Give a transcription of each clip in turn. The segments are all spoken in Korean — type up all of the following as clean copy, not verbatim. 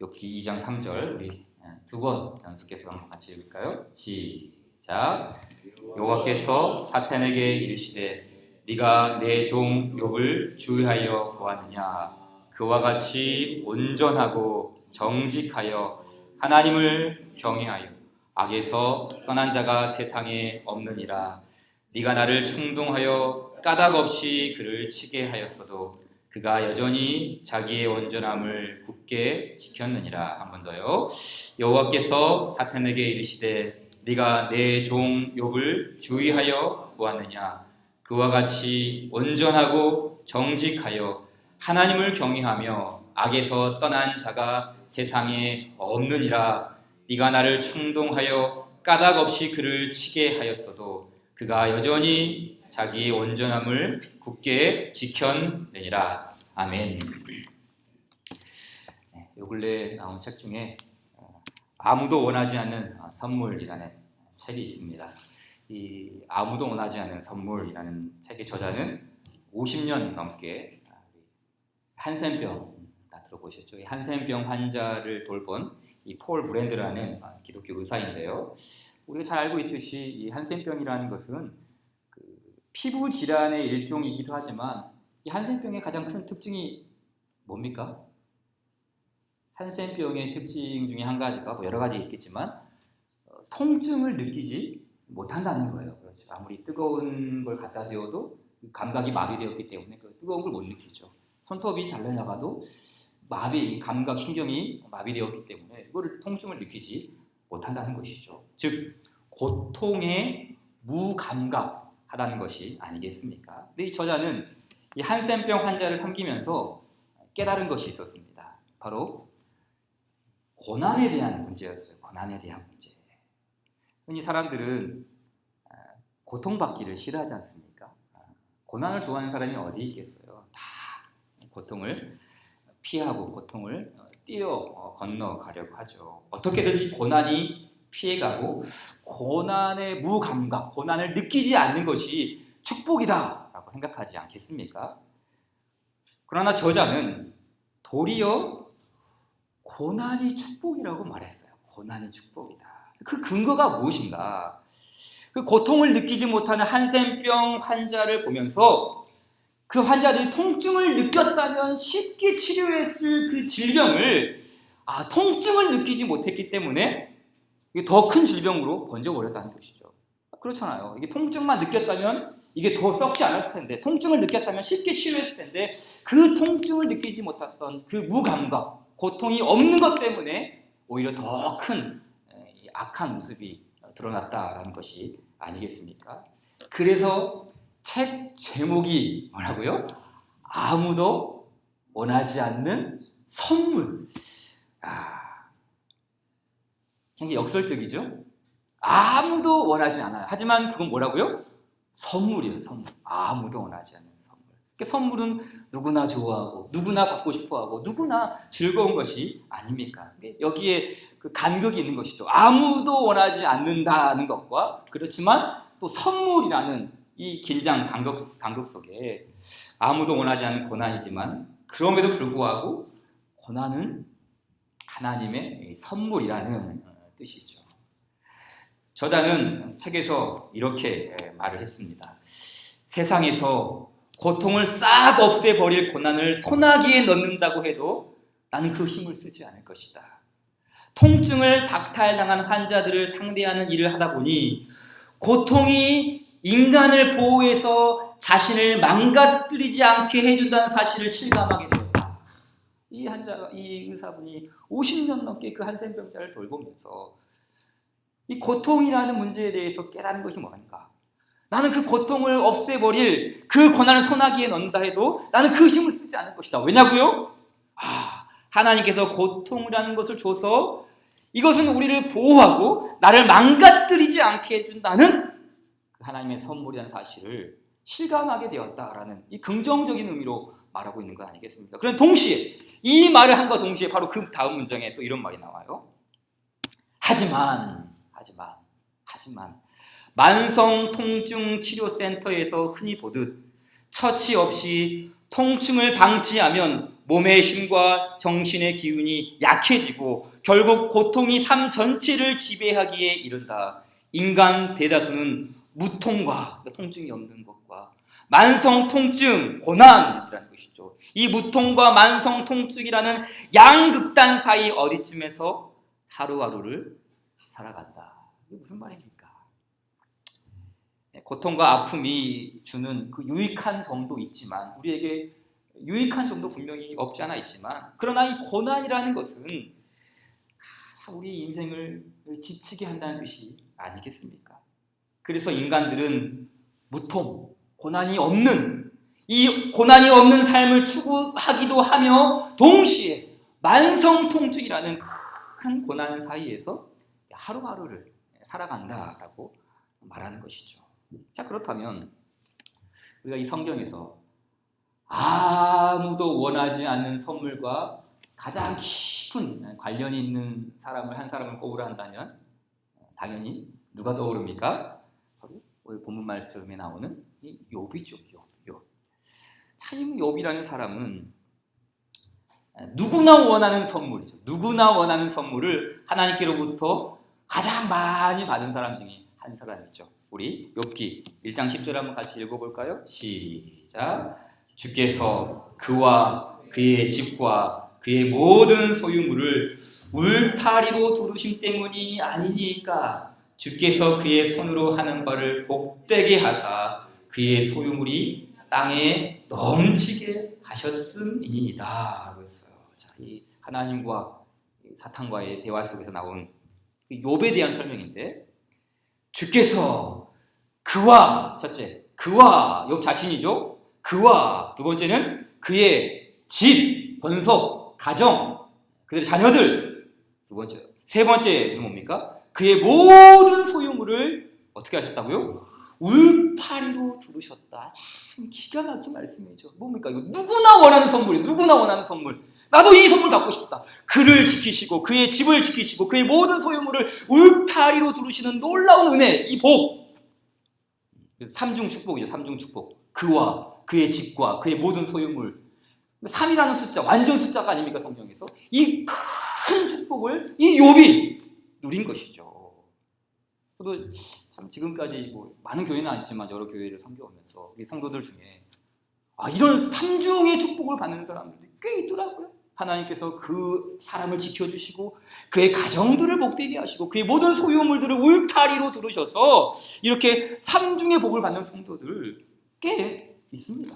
욥기 2장 3절 우리 두 번 연속해서 한번 같이 읽을까요? 시작. 여호와께서 사탄에게 이르시되 네가 내 종 욥을 주의하여 보았느냐? 그와 같이 온전하고 정직하여 하나님을 경외하여 악에서 떠난 자가 세상에 없느니라. 네가 나를 충동하여 까닭 없이 그를 치게 하였어도 그가 여전히 자기의 온전함을 굳게 지켰느니라. 한 번 더요. 여호와께서 사탄에게 이르시되 네가 내 종 욥을 주의하여 보았느냐? 그와 같이 온전하고 정직하여 하나님을 경외하며 악에서 떠난 자가 세상에 없느니라. 네가 나를 충동하여 까닭 없이 그를 치게 하였어도 그가 여전히 자기의 온전함을 굳게 지켰느니라. 아멘. 요 근래 나온 책 중에 아무도 원하지 않는 선물이라는 책이 있습니다. 이 아무도 원하지 않는 선물이라는 책의 저자는 50년 넘게 한센병 다 들어보셨죠? 이 한센병 환자를 돌본 이 폴 브랜드라는 기독교 의사인데요. 우리가 잘 알고 있듯이 이 한센병이라는 것은 피부 질환의 일종이기도 하지만 이 한센병의 가장 큰 특징이 뭡니까? 한센병의 특징 중에 한 가지가 여러 가지 있겠지만 통증을 느끼지 못한다는 거예요. 그렇죠. 아무리 뜨거운 걸 갖다 대어도 감각이 마비되었기 때문에 그 뜨거운 걸 못 느끼죠. 손톱이 잘려나가도 감각 신경이 마비되었기 때문에 이거를 통증을 느끼지 못한다는 것이죠. 즉 고통에 무감각하다는 것이 아니겠습니까? 근데 이 저자는 이 한센병 환자를 섬기면서 깨달은 것이 있었습니다. 바로 고난에 대한 문제였어요. 고난에 대한 문제. 흔히 사람들은 고통받기를 싫어하지 않습니까? 고난을 좋아하는 사람이 어디 있겠어요? 다 고통을 피하고 고통을 건너가려고 하죠. 어떻게든지 고난이 피해가고 고난의 무감각, 고난을 느끼지 않는 것이 축복이다라고 생각하지 않겠습니까? 그러나 저자는 도리어 고난이 축복이라고 말했어요. 고난이 축복이다. 그 근거가 무엇인가? 그 고통을 느끼지 못하는 한센병 환자를 보면서 그 환자들이 통증을 느꼈다면 쉽게 치료했을 그 질병을 통증을 느끼지 못했기 때문에 더 큰 질병으로 번져버렸다는 것이죠. 그렇잖아요. 이게 통증만 느꼈다면 이게 더 썩지 않았을 텐데, 통증을 느꼈다면 쉽게 치료했을 텐데 그 통증을 느끼지 못했던 그 무감각, 고통이 없는 것 때문에 오히려 더 큰 악한 모습이 드러났다라는 것이 아니겠습니까? 그래서 책 제목이 뭐라고요? 아무도 원하지 않는 선물. 굉장히 역설적이죠? 아무도 원하지 않아요. 하지만 그건 뭐라고요? 선물이에요, 선물. 아무도 원하지 않는 선물. 선물은 누구나 좋아하고, 누구나 받고 싶어하고, 누구나 즐거운 것이 아닙니까? 여기에 그 간격이 있는 것이죠. 아무도 원하지 않는다는 것과, 그렇지만 또 선물이라는 이 긴장, 간격 속에 아무도 원하지 않는 고난이지만 그럼에도 불구하고 고난은 하나님의 선물이라는 뜻이죠. 저자는 책에서 이렇게 말을 했습니다. 세상에서 고통을 싹 없애버릴 고난을 소나기에 넣는다고 해도 나는 그 힘을 쓰지 않을 것이다. 통증을 박탈당한 환자들을 상대하는 일을 하다 보니 고통이 인간을 보호해서 자신을 망가뜨리지 않게 해준다는 사실을 실감하게 되었다. 이 의사분이 50년 넘게 그 한센병자를 돌보면서 이 고통이라는 문제에 대해서 깨달은 것이 뭔가? 나는 그 고통을 없애버릴 그 고난을 소나기에 넣는다 해도 나는 그 힘을 쓰지 않을 것이다. 왜냐고요? 하나님께서 고통이라는 것을 줘서 이것은 우리를 보호하고 나를 망가뜨리지 않게 해준다는 하나님의 선물이라는 사실을 실감하게 되었다라는 이 긍정적인 의미로 말하고 있는 것 아니겠습니까? 그런데 동시에 이 말을 한과 동시에 바로 그 다음 문장에 또 이런 말이 나와요. 하지만 만성통증치료센터에서 흔히 보듯 처치 없이 통증을 방치하면 몸의 힘과 정신의 기운이 약해지고 결국 고통이 삶 전체를 지배하기에 이른다. 인간 대다수는 무통과 통증이 없는 것과 만성 통증, 고난이라는 것이죠. 이 무통과 만성 통증이라는 양극단 사이 어디쯤에서 하루하루를 살아간다. 이게 무슨 말입니까? 고통과 아픔이 주는 그 유익한 점도 있지만 우리에게 유익한 점도 분명히 없지 않아 있지만 그러나 이 고난이라는 것은 우리 인생을 지치게 한다는 뜻이 아니겠습니까? 그래서 인간들은 무통, 고난이 없는 이 고난이 없는 삶을 추구하기도 하며 동시에 만성 통증이라는 큰 고난 사이에서 하루하루를 살아간다라고 말하는 것이죠. 자, 그렇다면 우리가 이 성경에서 아무도 원하지 않는 선물과 가장 깊은 관련이 있는 한 사람을 꼽으라 한다면 당연히 누가 떠오릅니까? 바로 오늘 본문 말씀에 나오는 이 욥이죠. 욥. 참 욥이라는 사람은 누구나 원하는 선물이죠. 누구나 원하는 선물을 하나님께로부터 가장 많이 받은 사람 중에 한 사람이죠. 우리 욥기 1장 10절 한번 같이 읽어볼까요? 시작. 주께서 그와 그의 집과 그의 모든 소유물을 울타리로 두르심 때문이 아니니까 주께서 그의 손으로 하는 바를 복되게 하사 그의 소유물이 땅에 넘치게 하셨음이니이다. 그랬어요. 자, 이 하나님과 사탄과의 대화 속에서 나온 욥에 대한 설명인데 주께서 그와 첫째 그와 욥 자신이죠. 그와 두 번째는 그의 집, 번석, 가정, 그들의 자녀들 두 번째 세 번째는 뭡니까? 그의 모든 소유물을 어떻게 하셨다고요? 울타리로 두르셨다. 참 기가 막힌 말씀이죠. 뭡니까? 이거 누구나 원하는 선물이에요. 누구나 원하는 선물. 나도 이 선물 갖고 싶다. 그를 지키시고 그의 집을 지키시고 그의 모든 소유물을 울타리로 두르시는 놀라운 은혜, 이 복. 삼중 축복이죠. 삼중 축복. 그와 그의 집과 그의 모든 소유물. 3이라는 숫자, 완전 숫자가 아닙니까? 성경에서. 이 큰 축복을 이 욥이 누린 것이죠. 저도 참 지금까지 많은 교회는 아니지만 여러 교회를 섬겨오면서 우리 성도들 중에 이런 삼중의 축복을 받는 사람들이 꽤 있더라고요. 하나님께서 그 사람을 지켜주시고 그의 가정들을 복되게 하시고 그의 모든 소유물들을 울타리로 두르셔서 이렇게 삼중의 복을 받는 성도들 꽤 있습니다.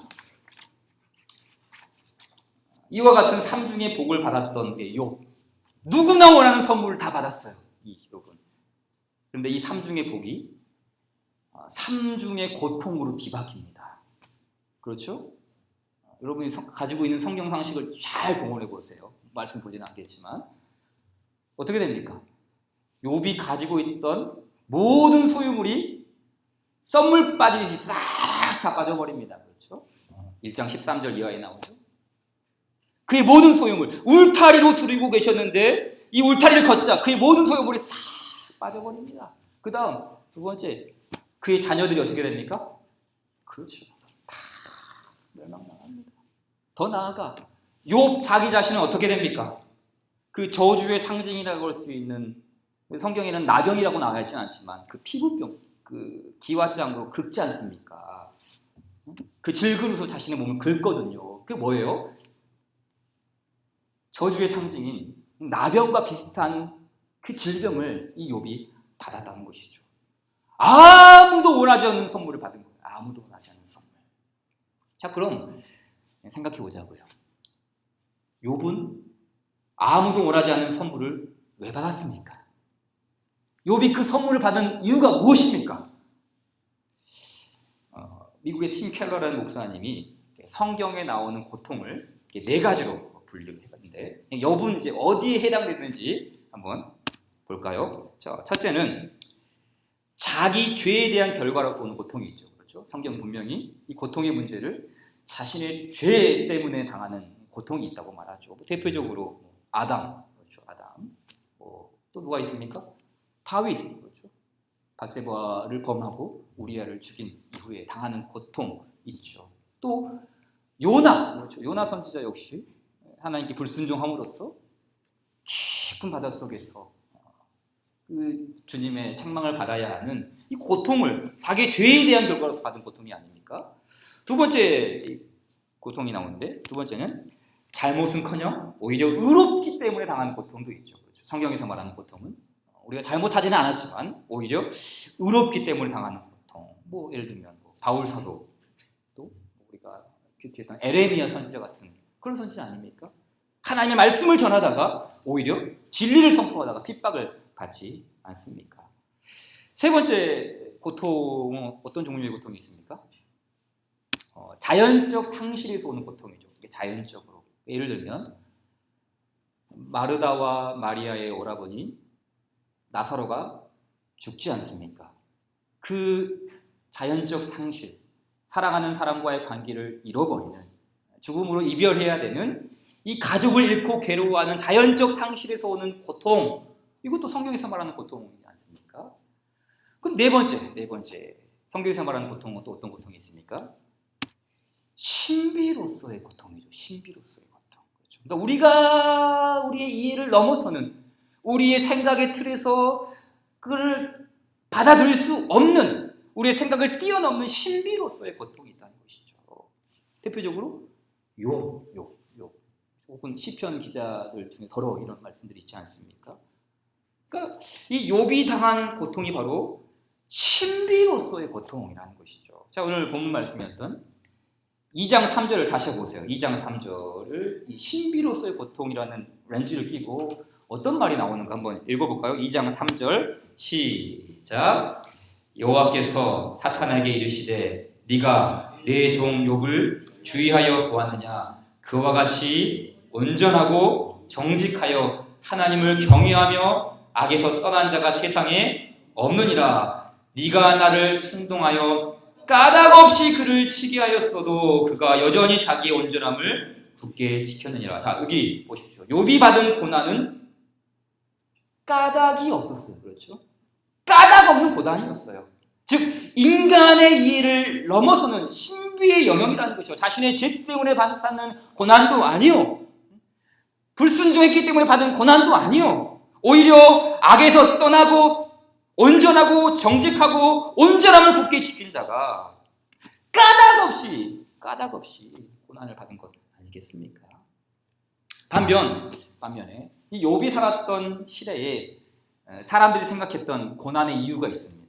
이와 같은 삼중의 복을 받았던 게 욥. 누구나 원하는 선물을 다 받았어요. 이 욥은. 그런데 이 삼중의 복이 삼중의 고통으로 뒤바뀝니다. 그렇죠? 여러분이 가지고 있는 성경 상식을 잘 동원해 보세요. 말씀 보지는 않겠지만 어떻게 됩니까? 욥이 가지고 있던 모든 소유물이 썸물 빠지듯이 싹 다 빠져버립니다. 그렇죠? 1장 13절 이하에 나오죠. 그의 모든 소유물, 울타리로 두르고 계셨는데 이 울타리를 걷자 그의 모든 소유물이 싹 빠져버립니다. 그 다음 두 번째, 그의 자녀들이 어떻게 됩니까? 그렇죠. 다 멸망당합니다. 더 나아가 욥 자기 자신은 어떻게 됩니까? 그 저주의 상징이라고 할 수 있는, 성경에는 나병이라고 나와 있지는 않지만 그 피부병, 그 기와장으로 긁지 않습니까? 그 질그릇으로 자신의 몸을 긁거든요. 그게 뭐예요? 저주의 상징인 나병과 비슷한 그 질병을 이 욥이 받았다는 것이죠. 아무도 원하지 않는 선물을 받은 거예요. 아무도 원하지 않는 선물. 자, 그럼 생각해 보자고요. 욥은 아무도 원하지 않는 선물을 왜 받았습니까? 욥이 그 선물을 받은 이유가 무엇입니까? 미국의 팀 켈러라는 목사님이 성경에 나오는 고통을 4가지로 분류를 해봤는데 욥은 이제 어디에 해당되는지 한번 볼까요? 자, 첫째는 자기 죄에 대한 결과로서 오는 고통이 있죠. 그렇죠? 성경 분명히 이 고통의 문제를 자신의 죄 때문에 당하는 고통이 있다고 말하죠. 대표적으로 아담, 그렇죠? 아담. 또 누가 있습니까? 다윗, 그렇죠? 밧세바를 범하고 우리아를 죽인 이후에 당하는 고통 있죠. 또 요나, 그렇죠? 요나 선지자 역시 하나님께 불순종함으로써 깊은 바닷속에서 그 주님의 책망을 받아야 하는 이 고통을 자기의 죄에 대한 결과로서 받은 고통이 아닙니까? 두 번째 고통이 나오는데, 두 번째는 잘못은커녕 오히려 의롭기 때문에 당하는 고통도 있죠. 그렇죠? 성경에서 말하는 고통은 우리가 잘못하지는 않았지만 오히려 의롭기 때문에 당하는 고통. 뭐 예를 들면 바울 사도, 또 우리가 큐티했던 에레미야 선지자 같은 그런 선지자 아닙니까? 하나님의 말씀을 전하다가 오히려 진리를 선포하다가 핍박을 받지 않습니까? 세 번째 고통은 어떤 종류의 고통이 있습니까? 자연적 상실에서 오는 고통이죠. 자연적으로. 예를 들면 마르다와 마리아의 오라버니 나사로가 죽지 않습니까? 그 자연적 상실, 사랑하는 사람과의 관계를 잃어버리는, 죽음으로 이별해야 되는 이 가족을 잃고 괴로워하는 자연적 상실에서 오는 고통, 이것도 성경에서 말하는 고통이지 않습니까? 그럼 네 번째 성경에서 말하는 고통은 또 어떤 고통이 있습니까? 신비로서의 고통이죠. 신비로서의 고통. 그렇죠. 그러니까 우리가 우리의 이해를 넘어서는, 우리의 생각의 틀에서 그걸 받아들일 수 없는, 우리의 생각을 뛰어넘는 신비로서의 고통이 있다는 것이죠. 대표적으로 욥 혹은 시편 기자들 중에 더러 이런 말씀들이 있지 않습니까? 그러니까 이 욥이 당한 고통이 바로 신비로서의 고통이라는 것이죠. 자, 오늘 본문 말씀이었던 2장 3절을 다시 보세요. 2장 3절을 이 신비로서의 고통이라는 렌즈를 끼고 어떤 말이 나오는가 한번 읽어볼까요? 2장 3절 시작. 여호와께서 사탄에게 이르시되 네가 내 종 욥을 주의하여 보았느냐? 그와 같이 온전하고 정직하여 하나님을 경외하며 악에서 떠난 자가 세상에 없느니라. 네가 나를 충동하여 까닭 없이 그를 치게 하였어도 그가 여전히 자기의 온전함을 굳게 지켰느니라. 자, 여기 보십시오. 욥이 받은 고난은 까닭이 없었어요. 그렇죠? 까닭 없는 고난이었어요. 즉 인간의 이해를 넘어서는 신비의 영역이라는 것이죠. 자신의 죄 때문에 받는 고난도 아니요, 불순종했기 때문에 받은 고난도 아니요, 오히려 악에서 떠나고 온전하고 정직하고 온전함을 굳게 지킨 자가 까닭 없이 고난을 받은 것 아니겠습니까? 반면에 이 욥이 살았던 시대에 사람들이 생각했던 고난의 이유가 있습니다.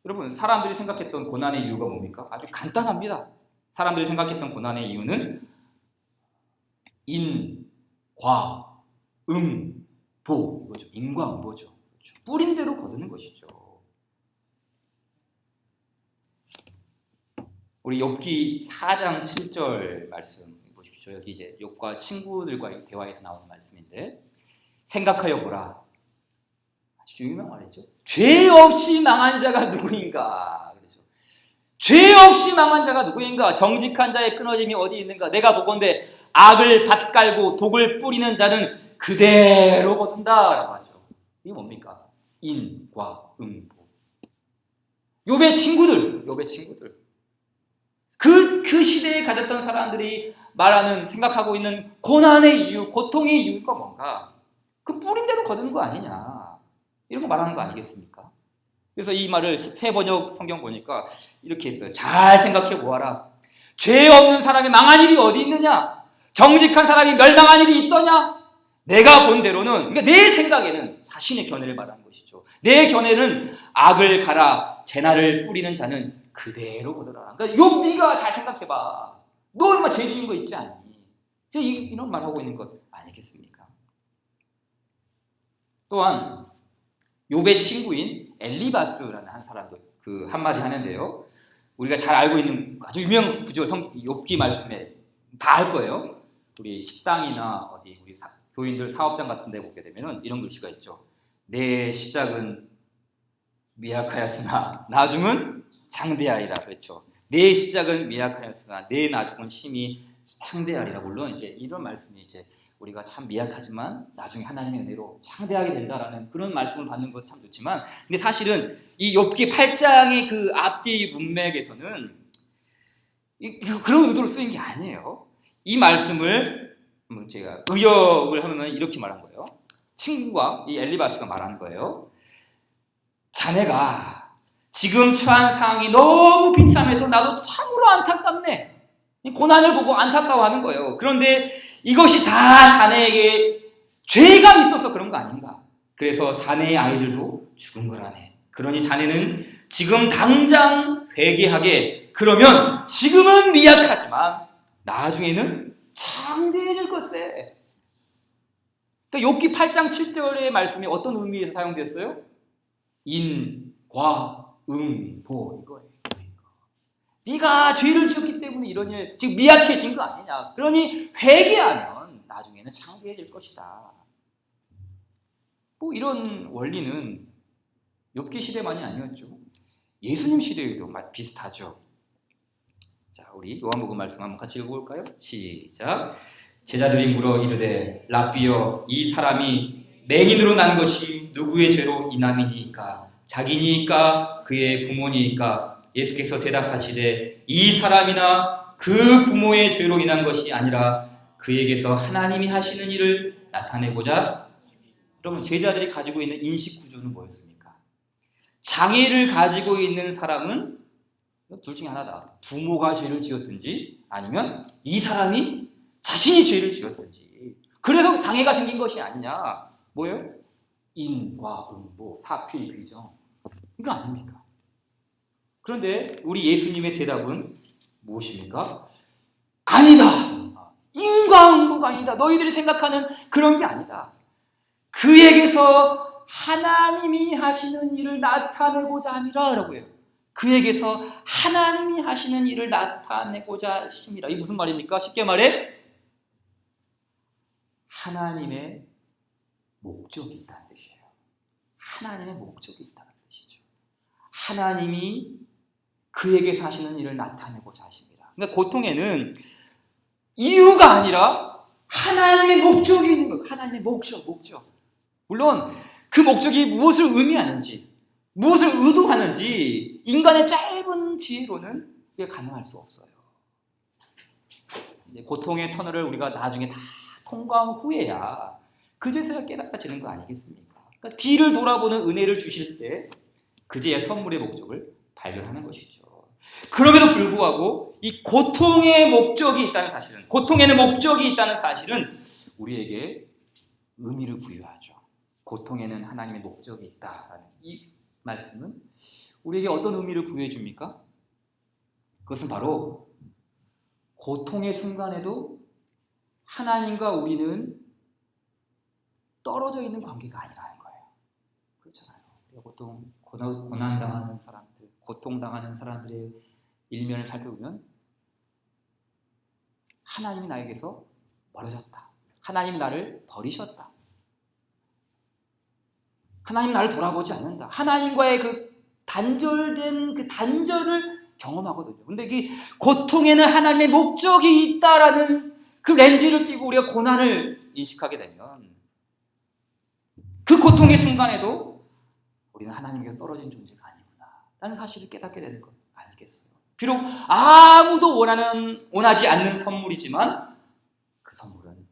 여러분, 사람들이 생각했던 고난의 이유가 뭡니까? 아주 간단합니다. 사람들이 생각했던 고난의 이유는 인, 과, 보, 이거죠. 인과 음보죠. 뿌린 대로 거두는 것이죠. 우리 욥기 4장 7절 말씀 보십시오. 여기 이제 욥과 친구들과의 대화에서 나오는 말씀인데, 생각하여 보라. 아주 유명한 말이죠. 죄 없이 망한 자가 누구인가? 그렇죠. 죄 없이 망한 자가 누구인가? 정직한 자의 끊어짐이 어디 있는가? 내가 보건대 악을 밭갈고 독을 뿌리는 자는 그대로 거둔다라고 하죠. 이게 뭡니까? 인과 음보. 욥의 친구들. 그 시대에 가졌던 사람들이 말하는, 생각하고 있는 고난의 이유, 고통의 이유가 뭔가? 그 뿌린 대로 거두는 거 아니냐, 이런 거 말하는 거 아니겠습니까? 그래서 이 말을 새 번역 성경 보니까 이렇게 했어요. 잘 생각해 보아라. 죄 없는 사람이 망한 일이 어디 있느냐? 정직한 사람이 멸망한 일이 있더냐? 내가 본 대로는, 그러니까 내 생각에는, 자신의 견해를 말하는 것이죠. 내 견해는 악을 갈아 재난을 뿌리는 자는 그대로 거두라. 그러니까 욥, 잘 생각해봐. 너 얼마 죄 지은 거 있지 않니? 이런 말 하고 있는 것 아니겠습니까? 또한 욥의 친구인 엘리바스라는 한 사람도 그 한마디 하는데요. 우리가 잘 알고 있는 아주 유명한 구조, 욥기 말씀에 다 알 거예요. 우리 식당이나 어디 우리 교인들 사업장 같은 데 보게 되면 이런 글씨가 있죠. 내 시작은 미약하였으나 나중은 장대하리라. 그렇죠. 내 시작은 미약하였으나 내 나중은 심히 창대하리라. 물론 이제 이런 말씀이 이제 우리가 참 미약하지만 나중에 하나님의 은혜로 창대하게 된다라는 그런 말씀을 받는 것 참 좋지만, 근데 사실은 이 욥기 8장의 그 앞뒤 문맥에서는 그런 의도로 쓰인 게 아니에요. 이 말씀을 한번 제가 의역을 하면 이렇게 말한 거예요. 친구가 이 엘리바스가 말하는 거예요. 자네가 지금 처한 상황이 너무 비참해서 나도 참으로 안타깝네. 고난을 보고 안타까워하는 거예요. 그런데 이것이 다 자네에게 죄가 있어서 그런 거 아닌가? 그래서 자네의 아이들도 죽은 거라네. 그러니 자네는 지금 당장 회개하게. 그러면 지금은 미약하지만 나중에는 창대해질 것세. 그러니까 욥기 8장 7절의 말씀이 어떤 의미에서 사용됐어요? 인, 과, 보 이거예요. 네가 죄를 지었기 때문에 이런 일, 지금 미약해진 거 아니냐. 그러니 회개하면 나중에는 창대해질 것이다. 뭐 이런 원리는 욥기 시대만이 아니었죠. 예수님 시대에도 비슷하죠. 자, 우리 요한복음 말씀 한번 같이 읽어볼까요? 시작. 제자들이 물어 이르되 랍비여 이 사람이 맹인으로 난 것이 누구의 죄로 인함이니까? 자기니까 그의 부모니까? 예수께서 대답하시되 이 사람이나 그 부모의 죄로 인한 것이 아니라 그에게서 하나님이 하시는 일을 나타내고자. 그러면 제자들이 가지고 있는 인식 구조는 뭐였습니까? 장애를 가지고 있는 사람은 둘 중에 하나다. 부모가 죄를 지었든지 아니면 이 사람이 자신이 죄를 지었든지. 그래서 장애가 생긴 것이 아니냐. 뭐예요? 인과 응보, 사필, 귀정. 이거 아닙니까? 그런데 우리 예수님의 대답은 무엇입니까? 아니다. 인과 응보가 아니다. 너희들이 생각하는 그런 게 아니다. 그에게서 하나님이 하시는 일을 나타내고자 함이라 라고 해요. 그에게서 하나님이 하시는 일을 나타내고자 하심이라. 이게 무슨 말입니까? 쉽게 말해 하나님의 목적이 있다는 뜻이에요. 하나님의 목적이 있다는 뜻이죠. 하나님이 그에게서 하시는 일을 나타내고자 하십니다. 그러니까 고통에는 이유가 아니라 하나님의 목적이 있는 거예요. 하나님의 목적. 물론 그 목적이 무엇을 의미하는지, 무엇을 의도하는지 인간의 짧은 지혜로는 그게 가능할 수 없어요. 고통의 터널을 우리가 나중에 다 통과한 후에야 그제서야 깨달아지는 거 아니겠습니까? 그러니까 뒤를 돌아보는 은혜를 주실 때 그제야 선물의 목적을 발견하는 것이죠. 그럼에도 불구하고 이 고통의 목적이 있다는 사실은, 고통에는 목적이 있다는 사실은 우리에게 의미를 부여하죠. 고통에는 하나님의 목적이 있다라는 이 말씀은 우리에게 어떤 의미를 부여해 줍니까? 그것은 바로 고통의 순간에도 하나님과 우리는 떨어져 있는 관계가 아니라는 거예요. 그렇잖아요. 보통 고난당하는 사람들, 고통당하는 사람들의 일면을 살펴보면 하나님이 나에게서 멀어졌다. 하나님이 나를 버리셨다. 하나님 나를 돌아보지 않는다. 하나님과의 그 단절된 그 단절을 경험하거든요. 근데 이 고통에는 하나님의 목적이 있다라는 그 렌즈를 끼고 우리가 고난을 인식하게 되면 그 고통의 순간에도 우리는 하나님께서 떨어진 존재가 아니구나 라는 사실을 깨닫게 되는 것 아니겠어요? 비록 아무도 원하지 않는 선물이지만 그 선물은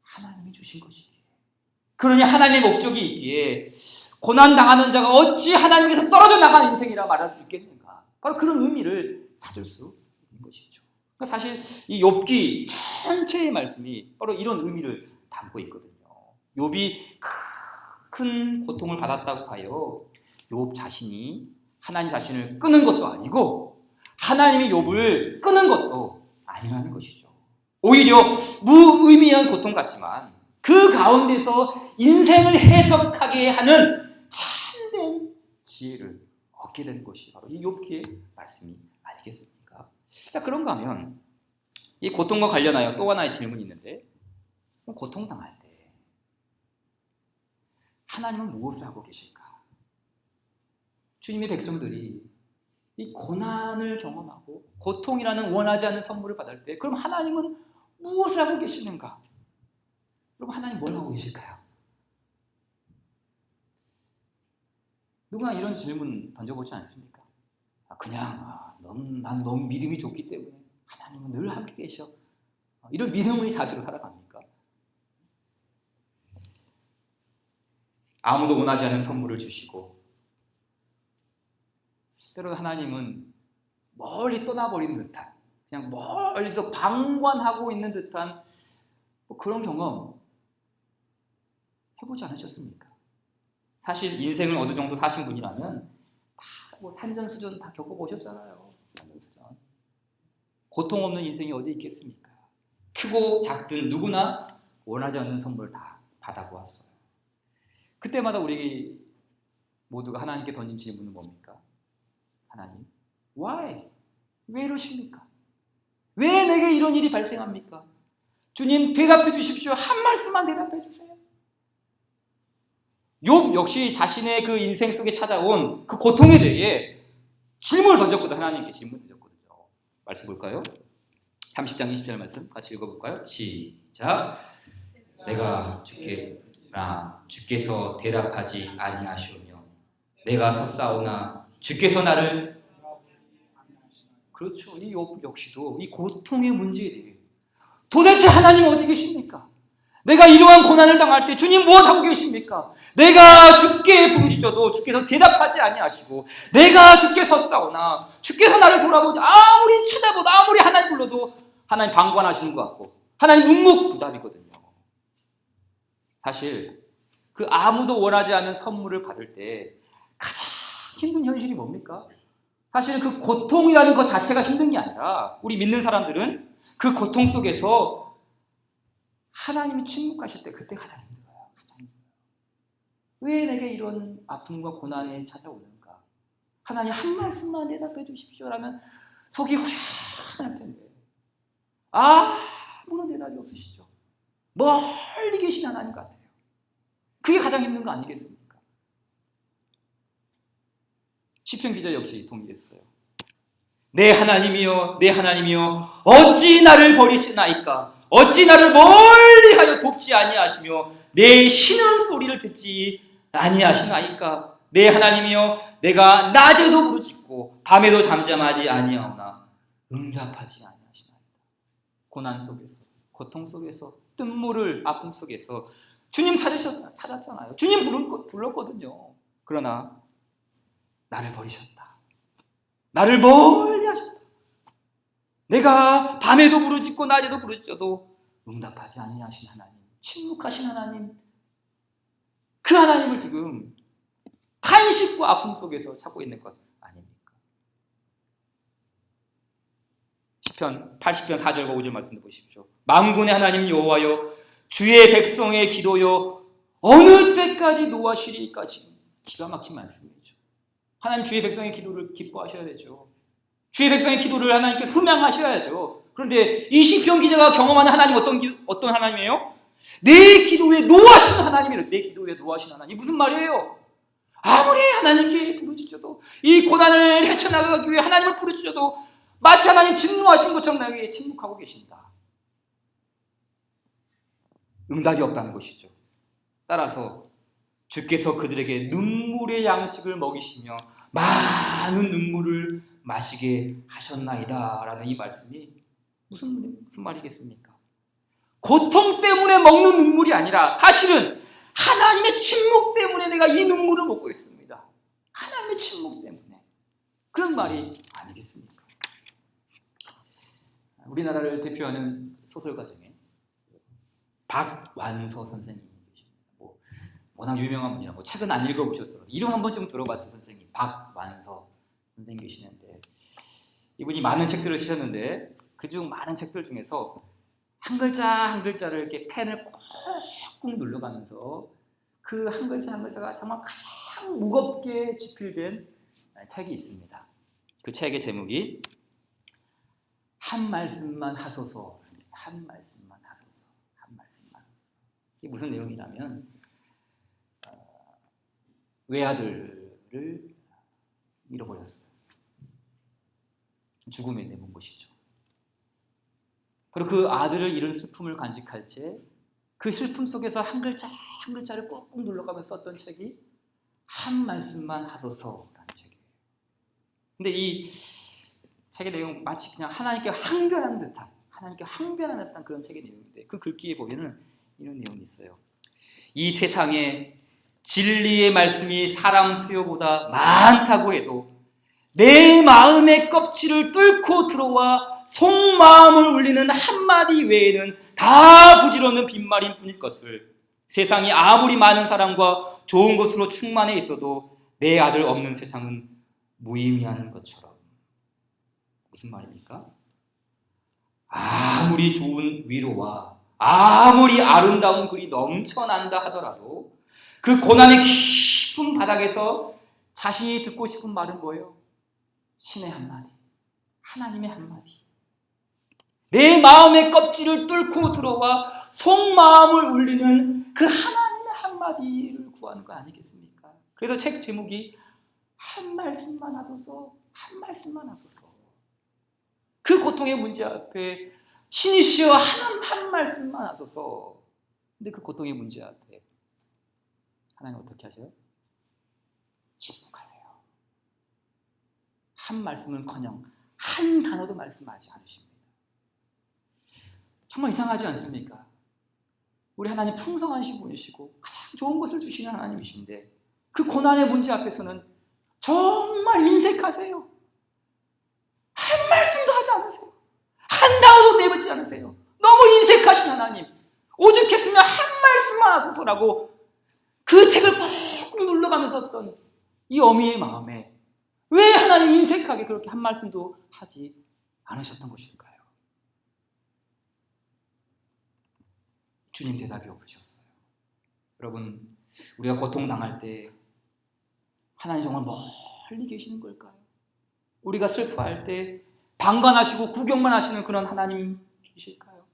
하나님이 주신 것이기에, 그러니 하나님의 목적이 있기에 고난당하는 자가 어찌 하나님께서 떨어져 나간 인생이라 말할 수 있겠는가? 바로 그런 의미를 찾을 수 있는 것이죠. 그러니까 사실 이 욥기 전체의 말씀이 바로 이런 의미를 담고 있거든요. 욥이 큰 고통을 받았다고 하여 욥 자신이 하나님 자신을 끄는 것도 아니고 하나님이 욥을 끄는 것도 아니라는 것이죠. 오히려 무의미한 고통 같지만 그 가운데서 인생을 해석하게 하는 참된 지혜를 얻게 되는 것이 바로 이 욥기의 말씀이 아니겠습니까? 자, 그런가 하면 이 고통과 관련하여 또 하나의 질문이 있는데, 고통당할 때 하나님은 무엇을 하고 계실까? 주님의 백성들이 이 고난을 경험하고 고통이라는 원하지 않는 선물을 받을 때 그럼 하나님은 무엇을 하고 계시는가? 그럼 하나님 뭘 하고 계실까요? 누구나 이런 질문 던져보지 않습니까? 난 너무 믿음이 좋기 때문에 하나님은 늘 함께 계셔. 이런 믿음의 자세로 살아갑니까? 아무도 원하지 않는 선물을 주시고, 때로는 하나님은 멀리 떠나버린 듯한, 그냥 멀리서 방관하고 있는 듯한 뭐 그런 경험 해보지 않으셨습니까? 사실 인생을 어느 정도 사신 분이라면 다 뭐 산전수전 다 겪어보셨잖아요. 산전수전. 고통 없는 인생이 어디 있겠습니까? 크고 작든 누구나 원하지 않는 선물 다 받아보았어요. 그때마다 우리 모두가 하나님께 던진 질문은 뭡니까? 하나님, why? 왜 이러십니까? 왜 내게 이런 일이 발생합니까? 주님, 대답해 주십시오. 한 말씀만 대답해 주세요. 욥 역시 자신의 그 인생 속에 찾아온 그 고통에 대해 질문을 던졌거든요. 하나님께 질문을 던졌거든요. 말씀 볼까요? 30장 20절 말씀 같이 읽어볼까요? 시작. 내가 주께서 대답하지 아니하시오며 내가 섰사오나 주께서 나를. 그렇죠. 이 욥 역시도 이 고통의 문제에 대해 도대체 하나님 어디 계십니까? 내가 이러한 고난을 당할 때 주님 무엇하고 계십니까? 내가 주께 부르짖어도 주께서 대답하지 아니하시고 내가 주께 섰사오나 주께서 나를 돌아보지 아무리 쳐다보도 아무리 하나님 불러도 하나님 방관하시는 것 같고 하나님 묵묵부답이거든요. 사실 그 아무도 원하지 않는 선물을 받을 때 가장 힘든 현실이 뭡니까? 사실 그 고통이라는 것 자체가 힘든 게 아니라 우리 믿는 사람들은 그 고통 속에서 하나님이 침묵하실 때 그때 가장 힘들어요. 가장 힘들어요. 왜 내게 이런 아픔과 고난이 찾아오는가? 하나님 한 말씀만 대답해 주십시오라면 속이 후련할 텐데 아무런 대답이 없으시죠. 멀리 계신 하나님 같아요. 그게 가장 힘든 거 아니겠습니까? 시편 기자 역시 동의했어요. 내 하나님이여 내 하나님이여 어찌 나를 버리시나이까? 어찌 나를 멀리하여 돕지 아니하시며 내 신음 소리를 듣지 아니하시나이까? 내 하나님이여 내가 낮에도 부르짖고 밤에도 잠잠하지 아니하오나 응답하지 아니하시나이다. 고난 속에서 고통 속에서 뜬물을 아픔 속에서 주님 찾았잖아요. 주님 불렀거든요. 그러나 나를 버리셨다. 나를 멀리 하셨다. 내가 밤에도 부르짖고 낮에도 부르짖어도 응답하지 아니하신 하나님, 침묵하신 하나님, 그 하나님을 지금 탄식과 아픔 속에서 찾고 있는 것 아닙니까? 시편 80편 4절과 5절 말씀도 보십시오. 만군의 하나님 여호와여 주의 백성의 기도여 어느 때까지 노하시리까? 기가 막힌 말씀이죠. 하나님 주의 백성의 기도를 기뻐하셔야 되죠. 주의 백성의 기도를 하나님께 흠양하셔야죠. 그런데 이 시편 기자가 경험하는 하나님 어떤 하나님이에요? 내 기도에 노하시는 하나님이래요. 내 기도에 노하시는 하나님. 무슨 말이에요? 아무리 하나님께 부르짖어도 이 고난을 헤쳐나가기 위해 하나님을 부르짖어도 마치 하나님 진노하신 것처럼 나에게 침묵하고 계신다. 응답이 없다는 것이죠. 따라서 주께서 그들에게 눈물의 양식을 먹이시며 많은 눈물을 마시게 하셨나이다 라는 이 말씀이 무슨 말이겠습니까? 고통 때문에 먹는 눈물이 아니라 사실은 하나님의 침묵 때문에 내가 이 눈물을 먹고 있습니다. 하나님의 침묵 때문에. 그런 말이 아니겠습니까? 우리나라를 대표하는 소설가 중에 박완서 선생님이 계십니다. 워낙 유명한 분이라고 책은 안 읽어보셨어요. 이름 한 번쯤 들어봤을 선생님 박완서 선생님 계시는데 이분이 많은 책들을 쓰셨는데 그중 많은 책들 중에서 한 글자 한 글자를 이렇게 펜을 꾹꾹 눌러가면서 그 한 글자 한 글자가 정말 가장 무겁게 지필된 책이 있습니다. 그 책의 제목이 한 말씀만 하소서. 한 말씀만 하소서. 한 말씀만 하소서. 이게 무슨 내용이냐면 외아들을 잃어버렸어요. 죽음에 내몬 것이죠. 그리고 그 아들을 잃은 슬픔을 간직할 때 그 슬픔 속에서 한 글자 한 글자를 꾹꾹 눌러가면서 썼던 책이 한 말씀만 하소서라는 책이에요. 근데 이 책의 내용 마치 그냥 하나님께 항변하는 듯한 그런 책의 내용인데 그 글귀에 보면은 이런 내용이 있어요. 이 세상에 진리의 말씀이 사람 수요보다 많다고 해도 내 마음의 껍질을 뚫고 들어와 속마음을 울리는 한마디 외에는 다 부질없는 빈말인 뿐일 것을, 세상이 아무리 많은 사람과 좋은 것으로 충만해 있어도 내 아들 없는 세상은 무의미한 것처럼. 무슨 말입니까? 아무리 좋은 위로와 아무리 아름다운 글이 넘쳐난다 하더라도 그 고난의 깊은 바닥에서 자신이 듣고 싶은 말은 뭐예요? 신의 한마디, 하나님의 한마디. 내 마음의 껍질을 뚫고 들어와 속마음을 울리는 그 하나님의 한마디를 구하는 거 아니겠습니까? 그래서 책 제목이 한 말씀만 하소서, 한 말씀만 하소서. 그 고통의 문제 앞에 신이시여 한 말씀만 하소서. 근데 그 고통의 문제 앞에 하나님 어떻게 하셔요? 침묵하세요. 한 말씀은커녕 한 단어도 말씀하지 않으십니다. 정말 이상하지 않습니까? 우리 하나님 풍성하신 분이시고 가장 좋은 것을 주시는 하나님이신데 그 고난의 문제 앞에서는 정말 인색하세요. 한 말씀도 하지 않으세요. 한 단어도 내뱉지 않으세요. 너무 인색하신 하나님. 오죽했으면 한 말씀만 하소서라고 그 책을 꾹꾹 눌러가면서 했던 이 어미의 마음에 왜 하나님 인색하게 그렇게 한 말씀도 하지 않으셨던 것일까요? 주님 대답이 없으셨어요. 여러분, 우리가 고통당할 때 하나님 정말 멀리 계시는 걸까요? 우리가 슬퍼할 때 방관하시고 구경만 하시는 그런 하나님이실까요?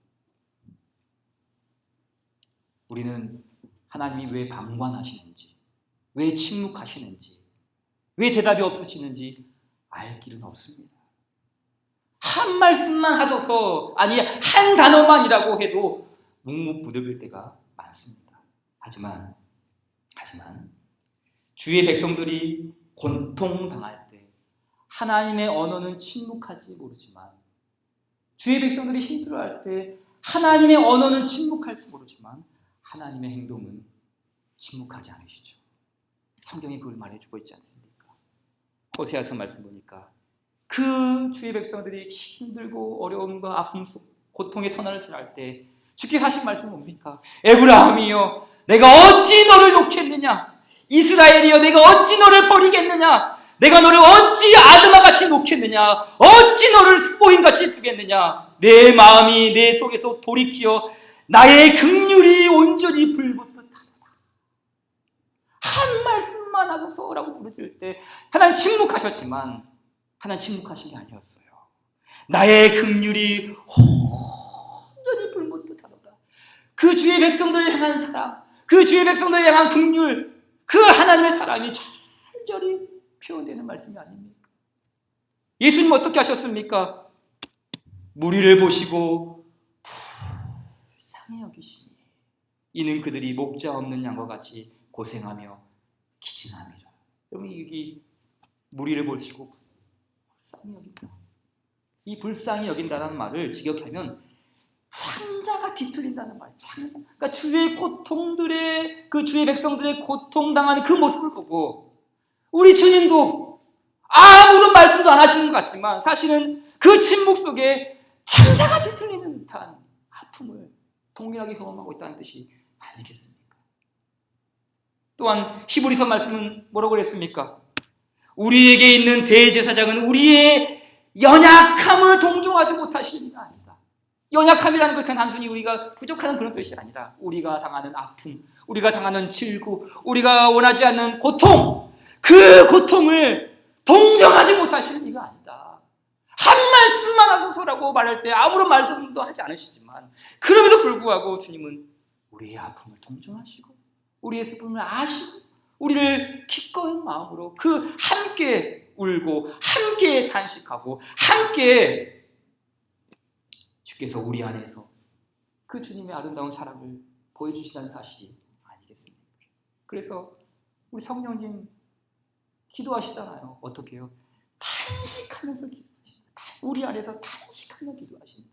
우리는 하나님이 왜 방관하시는지, 왜 침묵하시는지, 왜 대답이 없으시는지 알 길은 없습니다. 한 말씀만 하셔서, 아니 한 단어만이라고 해도 묵묵부득일 때가 많습니다. 하지만 주의 백성들이 고통당할 때 하나님의 언어는 침묵하지 모르지만, 주의 백성들이 힘들어할 때 하나님의 언어는 침묵할지 모르지만 하나님의 행동은 침묵하지 않으시죠. 성경이 그걸 말해주고 있지 않습니까? 호세아서 말씀 보니까 그 주의 백성들이 힘들고 어려움과 아픔 속 고통의 터널을 지날 때 주께서 하신 말씀은 뭡니까? 에브라함이여 내가 어찌 너를 놓겠느냐? 이스라엘이여 내가 어찌 너를 버리겠느냐? 내가 너를 어찌 아드마같이 놓겠느냐? 어찌 너를 스보임같이 두겠느냐? 내 마음이 내 속에서 돌이키어 나의 긍휼이 온전히 불붙듯하도다. 한 말씀만 하소서라고 부르실 때 하나님 침묵하셨지만 하나님 침묵하신 게 아니었어요. 나의 긍휼이 온전히 불붙듯하도다. 그 주의 백성들을 향한 사랑, 그 주의 백성들을 향한 긍휼, 그 하나님의 사랑이 절절히 표현되는 말씀이 아닙니까? 예수님 어떻게 하셨습니까? 무리를 보시고 불쌍히 여기시니 이는 그들이 목자 없는 양과 같이 고생하며 기진함이라. 여러분 여기 무리를 보시고 불쌍히 여긴다. 이 불쌍히 여긴다는 말을 직역하면 창자가 뒤틀린다는 말. 창자. 그러니까 주의 고통들의 그 주의 백성들의 고통당하는 그 모습을 보고 우리 주님도 아무런 말씀도 안 하시는 것 같지만 사실은 그 침묵 속에 창자가 뒤틀리는 듯한 아픔을 동일하게 경험하고 있다는 뜻이 아니겠습니까? 또한 히브리서 말씀은 뭐라고 그랬습니까? 우리에게 있는 대제사장은 우리의 연약함을 동정하지 못하시는 게 아니다. 연약함이라는 것은 단순히 우리가 부족하는 그런 뜻이 아니라 우리가 당하는 아픔, 우리가 당하는 질구, 우리가 원하지 않는 고통, 그 고통을 동정하지 못하시는 이가 아니다. 한 말씀만 하소서라고 말할 때 아무런 말씀도 하지 않으시지만 그럼에도 불구하고 주님은 우리의 아픔을 동정하시고 우리의 슬픔을 아시고 우리를 기꺼운 마음으로 그 함께 울고 함께 단식하고 함께 주께서 우리 안에서 그 주님의 아름다운 사랑을 보여주시다는 사실이 아니겠습니까? 그래서 우리 성령님 기도하시잖아요. 어떻게 해요? 탄식하면서 기도하십니다. 우리 안에서 탄식하며 기도하십니다.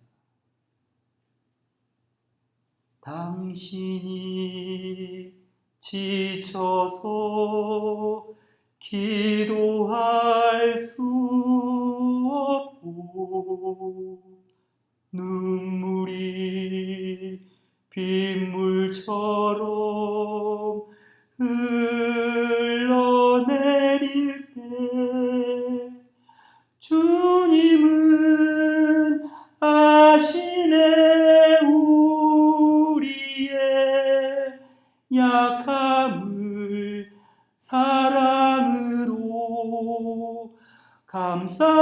당신이 지쳐서 기도할 수 없고 눈물이 빗물처럼 흘러내릴 때 주님은 아시네 우리의 약함을 사랑으로 감싸주시네.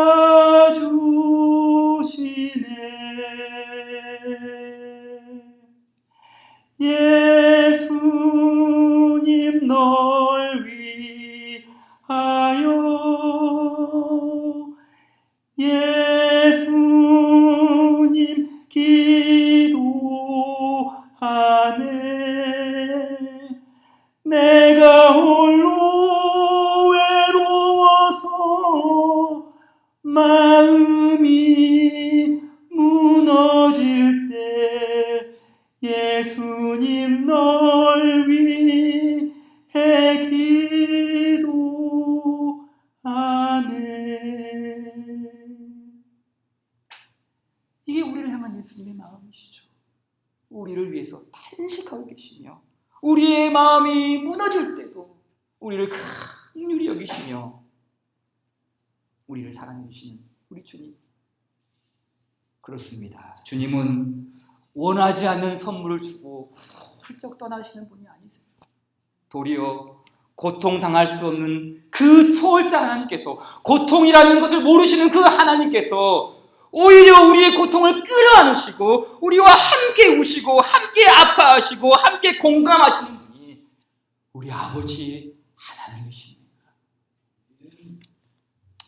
예수님 널 위하여 예수님 기도하네. 내가 홀로 외로워서 마음이 무너질 때 예수님 널 위해 기도하네. 이게 우리를 향한 예수님의 마음이시죠. 우리를 위해서 탄식하고 계시며 우리의 마음이 무너질 때도 우리를 긍휼히 여기시며 우리를 사랑해 주시는 우리 주님. 그렇습니다. 주님은 원하지 않는 선물을 주고 훌쩍 떠나시는 분이 아니세요. 도리어 고통당할 수 없는 그 초월자 하나님께서, 고통이라는 것을 모르시는 그 하나님께서 오히려 우리의 고통을 끌어안으시고 우리와 함께 우시고 함께 아파하시고 함께 공감하시는 분이 우리 아버지 하나님이십니다.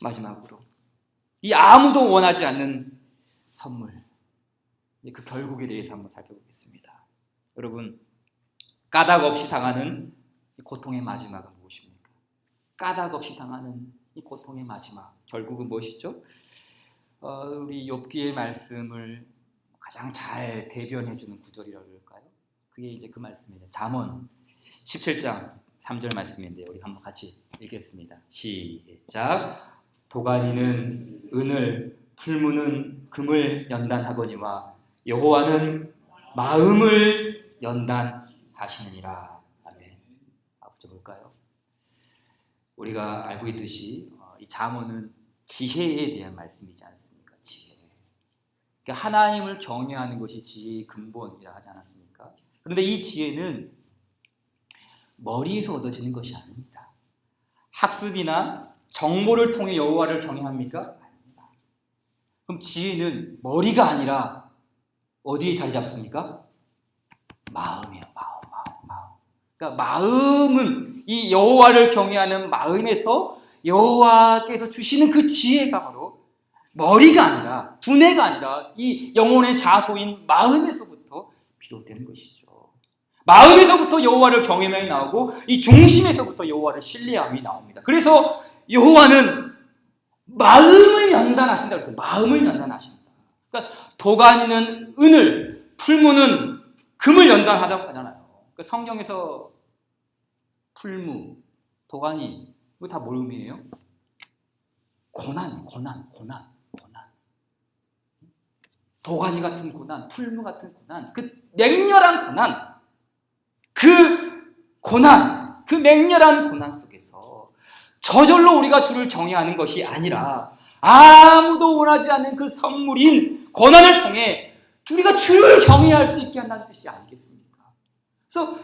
마지막으로 이 아무도 원하지 않는 선물, 그 결국에 대해서 한번 살펴보겠습니다. 여러분, 까닭 없이 당하는 이 고통의 마지막은 무엇입니까? 까닭 없이 당하는 이 고통의 마지막, 결국은 무엇이죠? 우리 욥기의 말씀을 가장 잘 대변해주는 구절이라고 할까요? 그게 이제 그 말씀이에요. 잠언 17장 3절 말씀인데요. 우리 한번 같이 읽겠습니다. 시작. 도가니는 은을, 풀무는 금을 연단하거니와 여호와는 마음을 연단하시느니라. 아멘. 아버지 볼까요? 우리가 알고 있듯이 이 잠언은 지혜에 대한 말씀이지 않습니까? 지혜. 그러니까 하나님을 경외하는 것이 지혜의 근본이라 하지 않았습니까? 그런데 이 지혜는 머리에서 얻어지는 것이 아닙니다. 학습이나 정보를 통해 여호와를 경외합니까? 아닙니다. 그럼 지혜는 머리가 아니라 어디에 자리 잡습니까? 마음이에요. 마음. 그러니까 마음은 이 여호와를 경외하는 마음에서 여호와께서 주시는 그 지혜가 바로 머리가 아니라, 두뇌가 아니라 이 영혼의 자소인 마음에서부터 비롯되는 것이죠. 마음에서부터 여호와를 경외함이 나오고 이 중심에서부터 여호와를 신뢰함이 나옵니다. 그래서 여호와는 마음을 연단하신다고 했어요. 마음을 연단하신다. 그러니까 도가니는 은을, 풀무는 금을 연단하다고 하잖아요. 그러니까 성경에서 풀무, 도가니 이거 다 뭘 의미해요? 고난. 도가니 같은 고난, 풀무 같은 고난, 그 맹렬한 고난, 그 맹렬한 고난 속에서 저절로 우리가 주를 경외하는 것이 아니라 아무도 원하지 않는 그 선물인 고난을 통해 우리가 주를 경외할 수 있게 한다는 뜻이 아니겠습니까? 그래서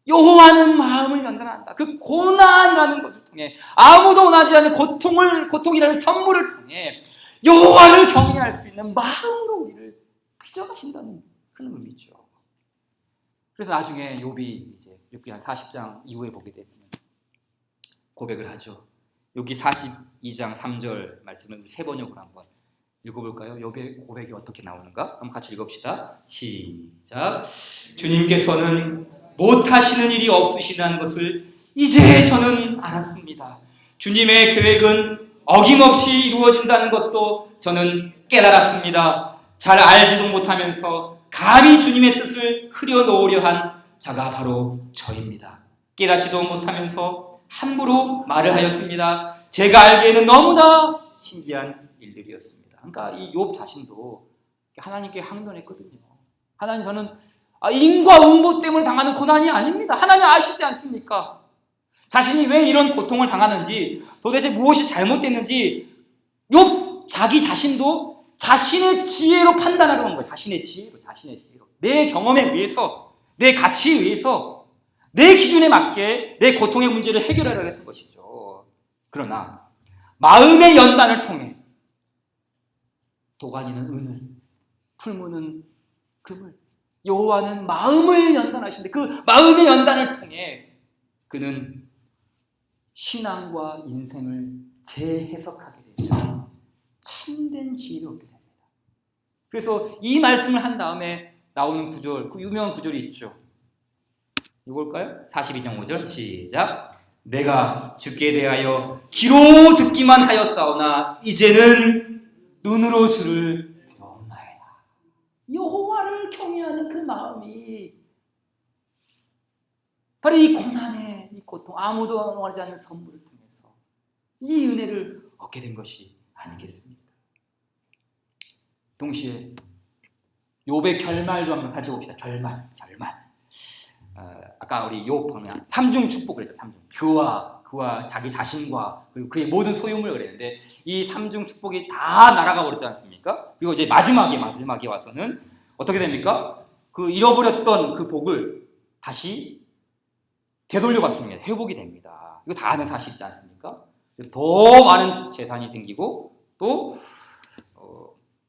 여호와는 마음을 연단한다. 그 고난이라는 것을 통해 아무도 원하지 않는 고통이라는 선물을 통해 여호와를 경외할 수 있는 마음으로 우리를 빚어가신다는 그런 의미죠. 그래서 나중에 욥이 이제 욥기 한 40장 이후에 보게 되면 고백을 하죠. 욥기 42장 3절 말씀을 세 번역으로 한번 읽어볼까요? 욥의 고백이 어떻게 나오는가? 한번 같이 읽읍시다. 시작. 주님께서는 못하시는 일이 없으시다는 것을 이제 저는 알았습니다. 주님의 계획은 어김없이 이루어진다는 것도 저는 깨달았습니다. 잘 알지도 못하면서 감히 주님의 뜻을 흐려놓으려 한 자가 바로 저입니다. 깨닫지도 못하면서 함부로 말을 하였습니다. 제가 알기에는 너무나 신기한 일들이었습니다. 그러니까 이 욥 자신도 하나님께 항변했거든요. 하나님, 저는 인과응보 때문에 당하는 고난이 아닙니다. 하나님 아시지 않습니까? 자신이 왜 이런 고통을 당하는지, 도대체 무엇이 잘못됐는지 욥 자기 자신도 자신의 지혜로 판단하려고 한 거예요. 자신의 지혜로. 내 경험에 의해서, 내 가치에 의해서, 내 기준에 맞게 내 고통의 문제를 해결하려고 했던 것이죠. 그러나 마음의 연단을 통해 도가니는 은을, 풀무는 금을, 여호와는 마음을 연단하시는데 그 마음의 연단을 통해 그는 신앙과 인생을 재해석하게 되죠. 참된 지혜를 얻게 됩니다. 그래서 이 말씀을 한 다음에 나오는 구절, 그 유명한 구절이 있죠. 이걸까요? 42장 5절 시작. 내가 주께 대하여 귀로 듣기만 하였사오나 이제는 눈으로 주를 배웠나이다. 여호와를 경외하는 그 마음이 바로 이 고난의 이 고통, 아무도 원하지 않는 선물을 통해서 이 은혜를 얻게 된 것이 아니겠습니까? 동시에 욥의 결말도 한번 살펴봅시다. 결말. 아까 우리 욥 보면 삼중 축복을 했죠. 삼중. 그와 자기 자신과 그리고 그의 모든 소유물을 그랬는데 이 삼중 축복이 다 날아가 버렸지 않습니까? 그리고 이제 마지막에 와서는 어떻게 됩니까? 그 잃어버렸던 그 복을 다시 되돌려받습니다. 회복이 됩니다. 이거 다 아는 사실이지 않습니까? 더 많은 재산이 생기고 또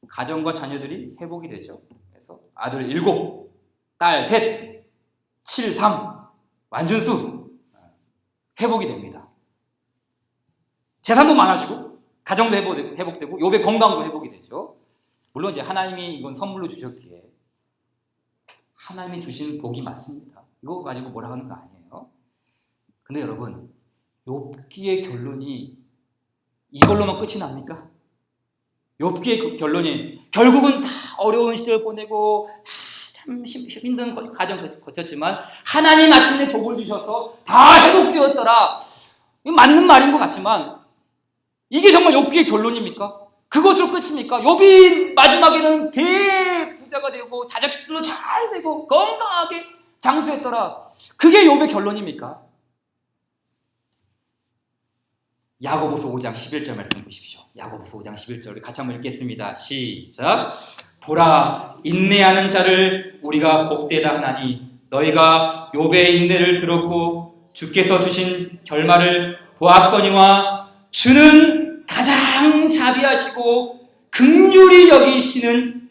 가정과 자녀들이 회복이 되죠. 그래서 아들 7, 딸 3, 7, 3 완전수 회복이 됩니다. 재산도 많아지고 가정도 회복되고 욥의 건강도 회복이 되죠. 물론 이제 하나님이 이건 선물로 주셨기에 하나님이 주신 복이 맞습니다. 이거 가지고 뭐라 하는 거 아니에요. 근데 여러분, 욥기의 결론이 이걸로만 끝이 납니까? 욥기의 그 결론이 결국은 다 어려운 시절 보내고 참 힘든 과정 거쳤지만 하나님 마침내 복을 주셔서 다 회복되었더라. 이거 맞는 말인 것 같지만 이게 정말 욥기의 결론입니까? 그것으로 끝입니까? 욥이 마지막에는 대부자가 되고 자식들도 잘 되고 건강하게 장수했더라. 그게 욥의 결론입니까? 야고보서 5장 11절 말씀 보십시오. 야고보서 5장 11절을 같이 한번 읽겠습니다. 시작. 보라, 인내하는 자를 우리가 복되다 하나니 너희가 욥의 인내를 들었고 주께서 주신 결말을 보았거니와 주는 가장 자비하시고 긍휼히 여기시는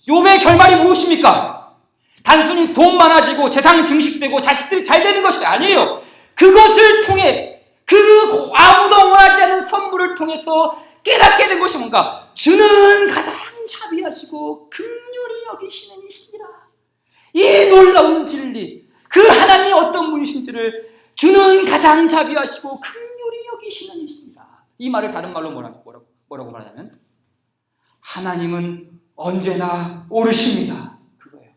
욥의 결말이 무엇입니까? 단순히 돈 많아지고 재산 증식되고 자식들이 잘 되는 것이 아니에요. 그것을 통해 그 아무도 원하지 않는 선물을 통해서 깨닫게 된 것이 뭔가? 주는 가장 자비하시고 긍휼히 여기시는 이시니라. 이 놀라운 진리, 그 하나님이 어떤 분이신지를 주는 가장 자비하시고 긍휼히 여기시는 이시니라. 이 말을 다른 말로 뭐라고 말하냐면 하나님은 언제나 옳으십니다. 그거예요.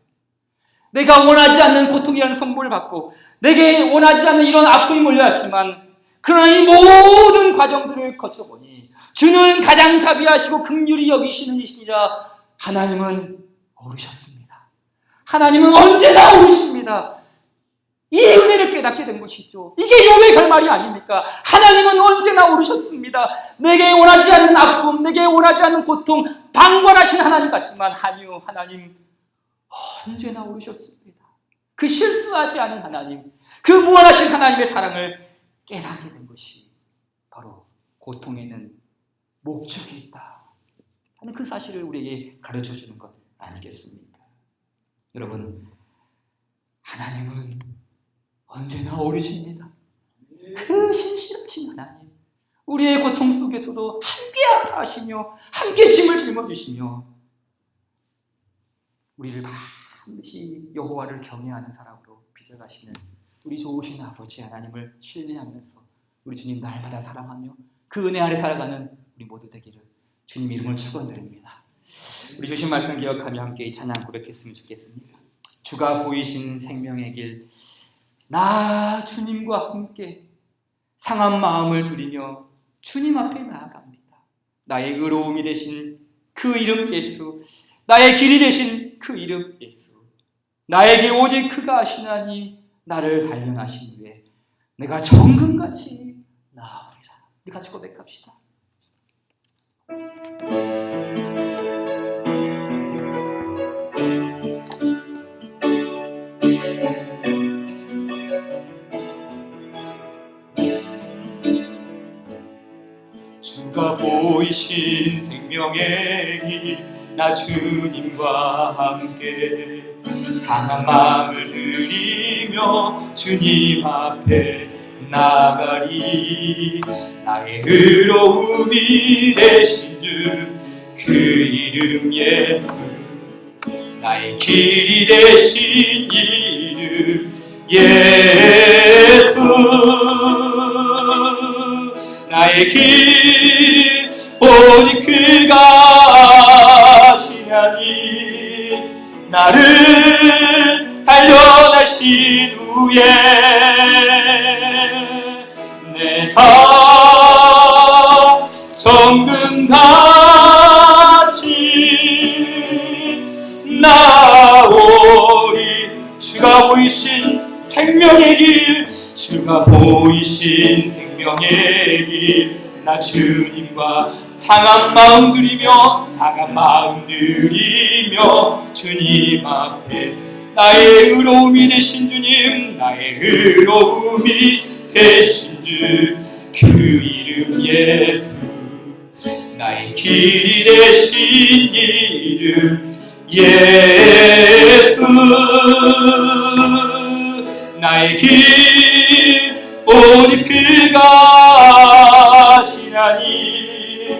내가 원하지 않는 고통이라는 선물을 받고 내게 원하지 않는 이런 아픔이 몰려왔지만 그러나 이 모든 과정들을 거쳐보니 주는 가장 자비하시고 긍휼히 여기시는 이시니라. 하나님은 옳으셨습니다. 하나님은 언제나 옳으십니다. 이 은혜를 깨닫게 된 것이죠. 이게 욥의 결말이 아닙니까? 하나님은 언제나 옳으셨습니다. 내게 원하지 않는 아픔, 내게 원하지 않는 고통, 방관하신 하나님 같지만 아니요, 하나님 언제나 옳으셨습니다. 그 실수하지 않은 하나님, 그 무한하신 하나님의 사랑을 깨닫게 된 것이 바로 고통에는 목적이 있다 하는 그 사실을 우리에게 가르쳐 주는 것 아니겠습니까? 여러분, 하나님은 언제나 옳으십니다. 그 신실하신 하나님, 우리의 고통 속에서도 함께 아파하시며 함께 짐을 짊어지시며 우리를 반드시 여호와를 경외하는 사람으로 빚어가시는 우리 좋으신 아버지 하나님을 신뢰하면서 우리 주님 날마다 사랑하며 그 은혜 아래 살아가는 우리 모두 되기를 주님 이름을 축원드립니다. 우리 주신 말씀 기억하며 함께 이 찬양 고백했으면 좋겠습니다. 주가 보이신 생명의 길, 나 주님과 함께 상한 마음을 드리며 주님 앞에 나아갑니다. 나의 의로움이 되신 그 이름 예수, 나의 길이 되신 그 이름 예수, 나에게 오직 그가 하시나니 나를 단련하신 후에 내가 정금같이 나아오리라. 우리 같이 고백합시다. 주가 보이신 생명의 길, 나 주님과 함께 상한 마음을 들이며 주님 앞에 나가리. 나의 의로움이 되신 주 그 이름 예수, 나의 길이 되신 이름 예수, 나의 길 오직 그가 하시나니 나를 단련하신 후에 내가 정금같이 나오리. 주가 보이신 생명의 길, 주가 보이신 생명의 길, 나 주님과 상한 마음 들이며 주님 앞에 나의 의로움이 되신 주님, 나의 의로움이 되신 주 그 이름 예수, 나의 길이 되신 이름 예수, 나의 길 오직 그가 하시나니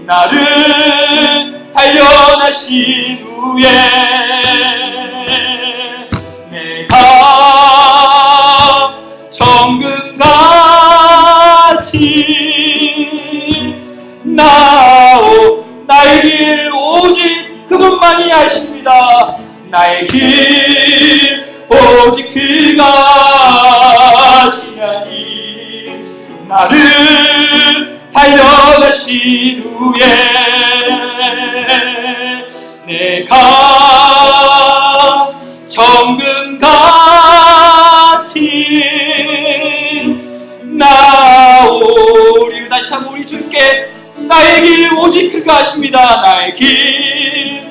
나를 단련하신 후에 내가 정금같이 나의 길 오직 그분만이 아십니다. 나의 길 오직 그가 하시나니 나를 단련하신 후에 내가 정금같이 나오리. 다시 한번 우리 주께 나의 길 오직 그가 하십니다. 나의 길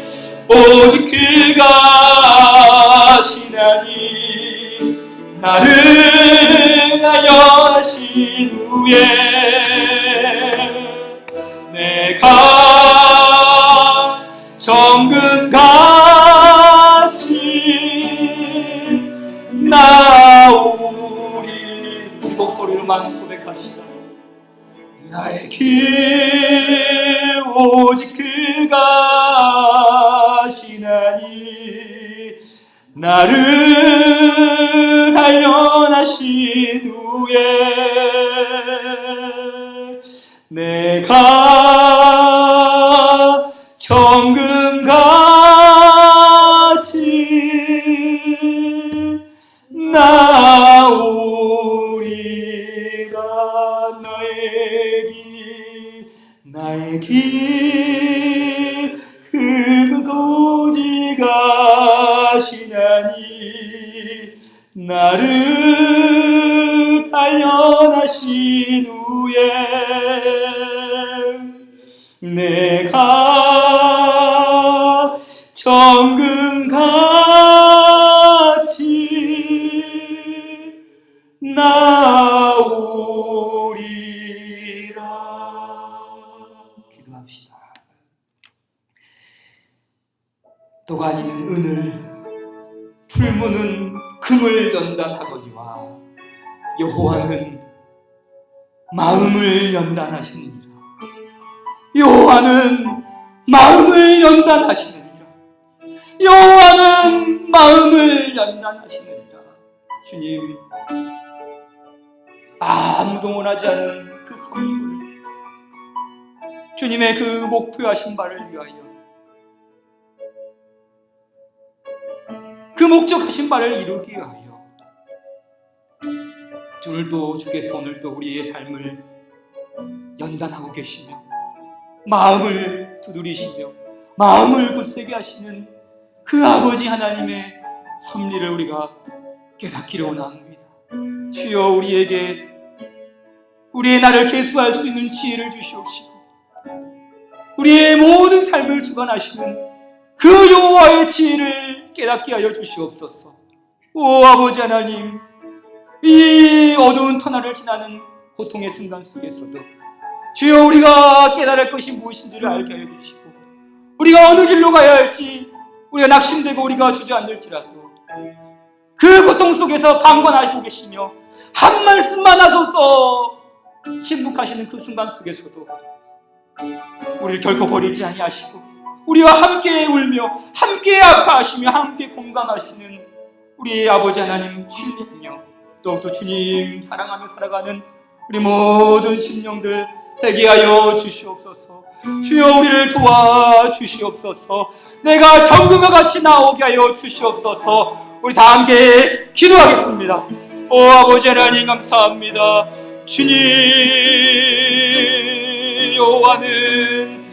오직 그가 하시나니 나를 단련하신 후에 내가 정금같이 나오리. 우리 목소리로만 고백합시다. 나의 길 오직 그가 하시나니 나를 단련하신 후에 내가 정금같이 나오리라. 나의 길 그곳이 가시나니 나를 단련하신 후에 내가 정금같이 나오리라. 기도합시다. 또가 아니는 은을, 풀무는 금을 연단하거니와 여호와는 마음을 연단하시느니라. 여호와는 마음을 연단하시느니라. 여호와는 마음을 연단하시느니라. 주님, 아무도 원하지 않은 그 성립을, 주님의 그 목표하신 바를 위하여, 그 목적하신 바를 이루기 위하여 오늘도 주께서 오늘도 우리의 삶을 연단하고 계시며 마음을 두드리시며 마음을 굳세게 하시는 그 아버지 하나님의 섭리를 우리가 깨닫기를 원합니다. 주여 우리에게 우리의 나를 계수할 수 있는 지혜를 주시옵시고 우리의 모든 삶을 주관하시는 그 여호와의 지혜를 깨닫게 하여 주시옵소서. 오 아버지 하나님, 이 어두운 터널을 지나는 고통의 순간 속에서도 주여 우리가 깨달을 것이 무엇인지를 알게 하여 주시고 우리가 어느 길로 가야 할지 우리가 낙심되고 우리가 주저앉을지라도 그 고통 속에서 방관하고 계시며 한 말씀만 하소서 침묵하시는 그 순간 속에서도 우리를 결코 버리지 아니하시고 우리와 함께 울며 함께 아파하시며 함께 공감하시는 우리의 아버지 하나님 신뢰하며 더욱더 주님 사랑하며 살아가는 우리 모든 심령들 되게 하여 주시옵소서. 주여 우리를 도와주시옵소서. 내가 정금과 같이 나오게 하여 주시옵소서. 우리 다 함께 기도하겠습니다. 오 아버지 하나님 감사합니다. 주님 여호와는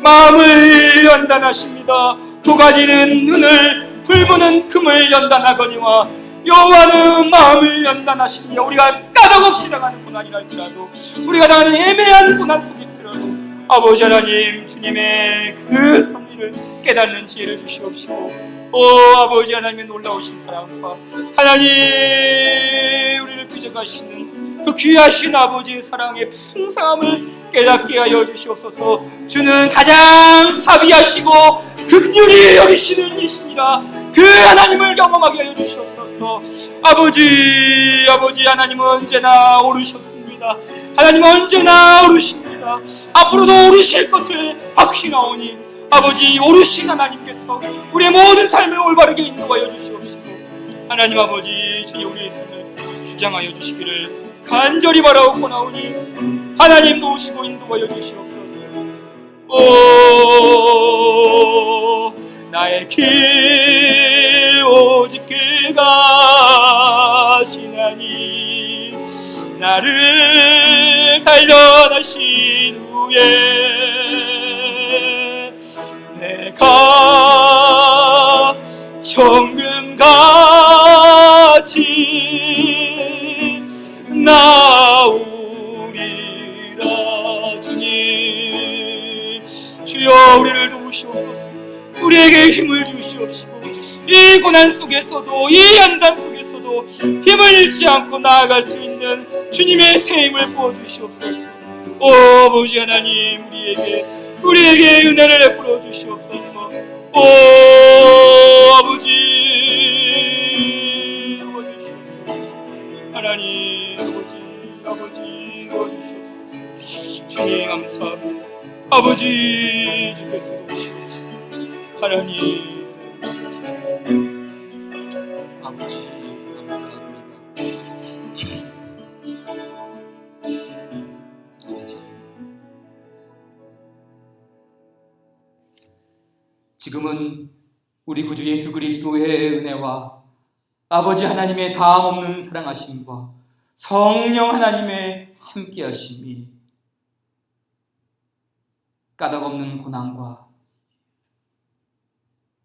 마음을 연단하십니다. 도가니는 눈을 불무는 금을 연단하거니와 여호와는 마음을 연단하시며 우리가 까닭없이 당하는 고난이라 할지라도 우리가 당하는 애매한 고난 속에 있더라도 아버지 하나님 주님의 그 섭리를 깨닫는 지혜를 주시옵시고 오 아버지 하나님의 놀라우신 사랑과 하나님 우리를 빚어가시는 그 귀하신 아버지의 사랑의 풍성함을 깨닫게 하여 주시옵소서. 주는 가장 자비하시고 긍휼히 여기시는 이시니라. 그 하나님을 경험하게 하여 주시옵소서. 아버지 하나님은 언제나 오르셨습니다. 하나님은 언제나 오르십니다. 앞으로도 오르실 것을 확신하오니 아버지 오르신 하나님께서 우리의 모든 삶을 올바르게 인도하여 주시옵시고 하나님 아버지 주님 우리의 삶을 주장하여 주시기를 간절히 바라옵고나오니 하나님 도우시고 인도하여 주시옵소서. 오 나의 길 오직 그가 지나니 나를 단련하신 후에 내가 정금같이 나오리라. 주님 주여 우리를 도우시옵소서. 우리에게 힘을 주시옵시고 이 고난 속에서도 이 연단 속에서도 힘을 잃지 않고 나아갈 수 있는 주님의 새 힘을 부어주시옵소서. 오 아버지 하나님 우리에게 은혜를 베풀어 주시옵소서. 오 아버지 도와주시옵소서. 하나님 아버지 도와주시옵소서. 주님 감사합니다. 아버지 주께서 도우시옵소서. 하나님 아버지 감사합니다. 지금은 우리 구주 예수 그리스도의 은혜와 아버지 하나님의 다함없는 사랑하심과 성령 하나님의 함께하심이 까닭없는 고난과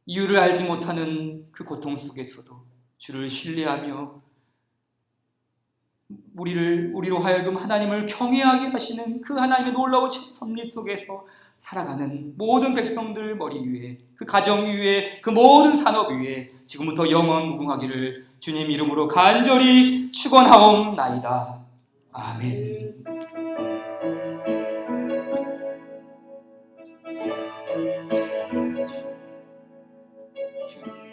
이유를 알지 못하는 그 고통 속에서도 주를 신뢰하며 우리로 하여금 하나님을 경외하게 하시는 그 하나님의 놀라운 섭리 속에서 살아가는 모든 백성들 머리 위에 그 가정 위에 그 모든 산업 위에 지금부터 영원 무궁하기를 주님 이름으로 간절히 축원하옵나이다. 아멘. 주님